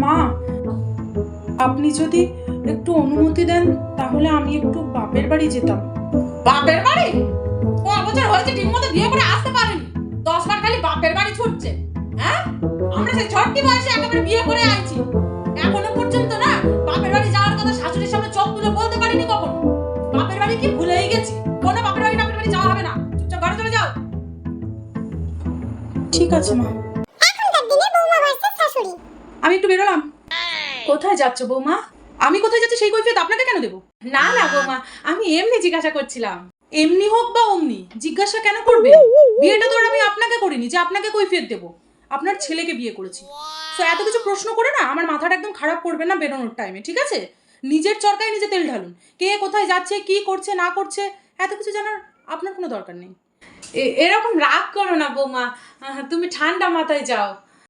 মা, আপনি যদি একটু অনুমতি দেন তাহলে আমি একটু বাপের বাড়ি যেতাম। বাপের বাড়ি? 5 বছর হয়েছে ঠিক মতো বিয়ে করে আসতে পারেনি, 10 বার খালি বাপের বাড়ি ছুটছে। হ্যাঁ, আমরা সেই ছট্টি বয়সে একেবারে বিয়ে করে আইছি, এখনো পর্যন্ত না বাপের বাড়ি যাওয়ার কথা শাশুড়ির সামনে চোখ তুলে বলতে পারিনি কখনো। বাপের বাড়ি কি ভুলেই গেছি, কোনো বাপের বাড়ি যাওয়া হবে না, চুপচাপ ঘরে চলে যাও। ঠিক আছে মা। এখনকার দিনে বৌমা ভার্সেস শাশুড়ি। আমি একটু বেরোলাম। কোথায় যাচ্ছ বৌমা? আমি কোথায় যাচ্ছি সেই কৈফিয়ত আপনাকে কেন দেবো? না না বৌমা, আমি এমনি জিজ্ঞাসা করছিলাম। এমনি হোক বা অমনি, জিজ্ঞাসা কেন করবে? বিয়েটা তো আর আমি আপনাকে করিনি যে আপনাকে কৈফিয়ত দেবো, আপনার ছেলেকে বিয়ে করেছি। তো এত কিছু প্রশ্ন করে না আমার মাথাটা একদম খারাপ করবে না বেরোনোর টাইমে, ঠিক আছে? নিজের চরকায় নিজে তেল ঢালুন। কে কোথায় যাচ্ছে, কি করছে না করছে, এত কিছু জানার আপনার কোনো দরকার নেই। এরকম রাগ করো না বৌমা, তুমি ঠান্ডা মাথায় যাও।